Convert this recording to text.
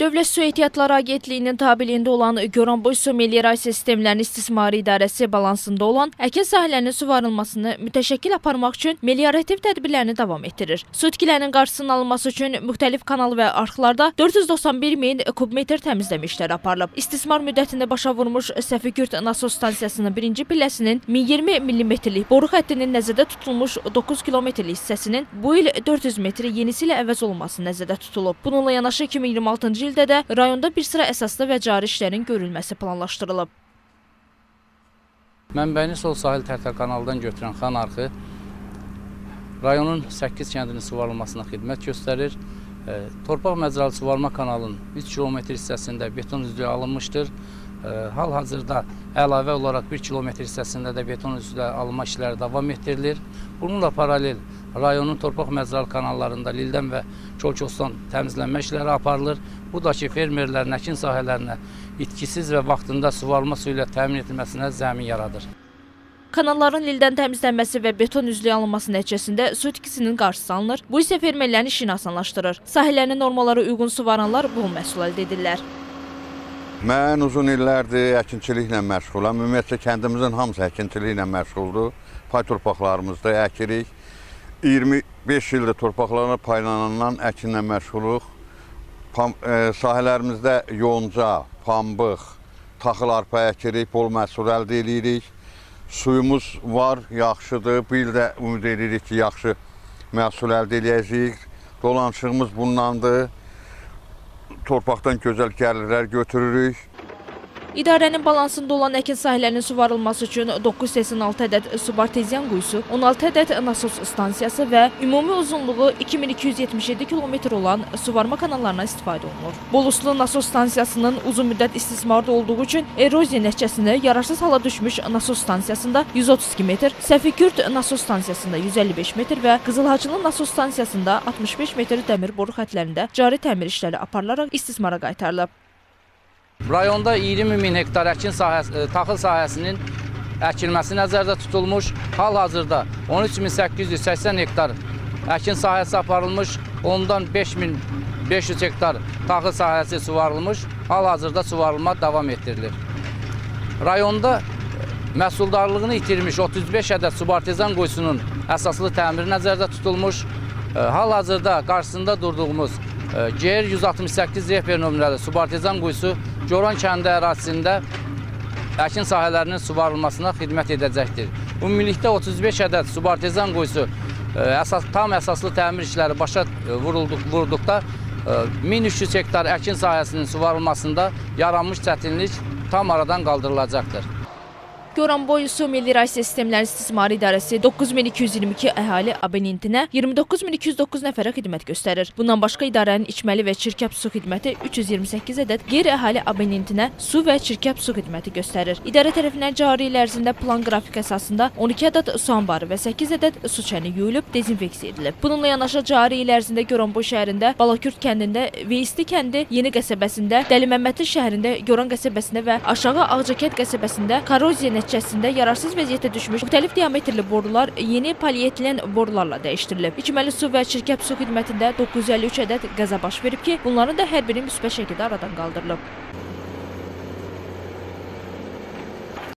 Dövlət Su Ehtiyatları Agentliyinin tabeliyində olan Goranboy su meliorasiya sistemlərinin istismarı idarəsi balansında olan əkin sahələrinin suvarılmasını mütəşəkkil aparmaq üçün meliorativ tədbirlərini davam etdirir. Su itkilərinin qarşısının alınması üçün müxtəlif kanal və arxlarda 491 min kubmetr təmizləmə işləri aparılıb. İstismar müddətində başa vurmuş Səfikürt nasos stansiyasının birinci pilləsinin 1020 mm-lik boru xəttinin nəzərdə tutulmuş 9 km-lik hissəsinin bu il 400 metri yenisi ilə əvəz olunması nəzərdə tutulub. Bununla yanaşı 2026-cı ildə də rayonda bir sıra əsaslı və cari işlərin görülməsi planlaşdırılıb. Mənbəyini sol sahil tərtər kanalından götürən xan arxı rayonun 8 kəndinin suvarılmasına xidmət göstərir. Torpaq məcralı suvarma kanalının 3 km hissəsində beton üzlüyü alınmışdır. Hal-hazırda əlavə olaraq 1 km hissəsində də beton üzlüyü alınma işləri davam etdirilir. Bununla paralel rayonun torpaq məcralı kanallarında lildən və kol-kosdan təmizlənmə işləri aparılır. Bu da ki, fermerlərin əkin sahələrinə itkisiz və vaxtında suvarma suyu ilə təmin edilməsinə zəmin yaradır. Kanalların lildən təmizlənməsi və beton üzlüyü alınması nəticəsində su itkisinin qarşısı alınır. Bu isə fermerlərin işini asanlaşdırır. Sahələrini normalara uyğun suvaranlar bol məhsul əldə edirlər. Mən uzun illərdir əkinçiliklə məşğulam. Ümumiyyətlə kəndimizin hamısı əkinçiliklə məşğuldur. Pay torpaqlarımızda əkirik. 25 ildir torpaqlarına paylanılan əkinlə məşğuluq. Sahələrimizdə yonca, pambıq, taxıl arpa əkirik, bol məhsul əldə edirik. Suyumuz var, yaxşıdır. Bu il də ümid edirik ki, yaxşı məhsul əldə edəcəyik. Dolanışığımız bundandır. Torpaqdan gözəl gəlirlər götürürük. İdarənin balansında olan əkin sahələrinin suvarılması üçün 986 ədəd subartezian quyusu, 16 ədəd nasos stansiyası və ümumi uzunluğu 2277 km olan suvarma kanallarına istifadə olunur. Boluslu nasos stansiyasının uzun müddət istismarda olduğu üçün eroziya nəticəsində yararsız hala düşmüş nasos stansiyasında 132 metr, Səfikürt nasos stansiyasında 155 metr və Qızılhacılı nasos stansiyasında 65 metr dəmir boru xətlərində cari təmir işləri aparılaraq istismara qaytarılıb. Rayonda 20 min hektar əkin taxıl sahəsinin əkilməsi nəzərdə tutulmuş. Hal-hazırda 13.880 hektar əkin sahəsi aparılmış. Ondan 5.500 hektar taxıl sahəsi suvarılmış. Hal-hazırda suvarılma davam etdirilir. Rayonda məhsuldarlığını itirmiş 35 ədəd subartezan quyusunun əsaslı təmiri nəzərdə tutulmuş. Hal-hazırda qarşısında durduğumuz GR 168 reper nömrəli subartezan quyusu Goran kəndi ərazisində əkin sahələrinin suvarılmasına xidmət edəcəkdir. Ümumilikdə 35 ədəd subartezan quyusu tam əsaslı təmir işləri başa vurulduqda 1300 hektar əkin sahəsinin suvarılmasında yaranmış çətinlik tam aradan qaldırılacaqdır. Goranboy su meliorasiya sistemlərinin istismarı idarəsi 9222 əhali abonentinə 29209 nəfərə xidmət göstərir. Bundan başqa idarənin içməli və çirkəb su xidməti 328 ədəd qeyri-əhali abonentinə su və çirkəb su xidməti göstərir. İdarə tərəfindən cari il ərzində plan qrafik əsasında 12 ədəd su anbarı və 8 ədəd su çəni yuyulub, dezinfeksiya edilib. Bununla yanaşı cari il ərzində Goranboy şəhərində, Balakürt kəndində, Veyisli kəndi, Yeni qəsəbəsində, Dəliməmmədli şəhərində, Goran qəsəbəsində və Aşağı Ağcakət qəsəbəsində koroziya nəticəsində yararsız vəziyyətə düşmüş müxtəlif diametrli borular yeni polietilen borularla dəyişdirilib. İçməli su və çirkəb su xidmətində 953 ədəd qəza baş verib ki, bunların da hər biri müsbət şəkildə aradan qaldırılıb.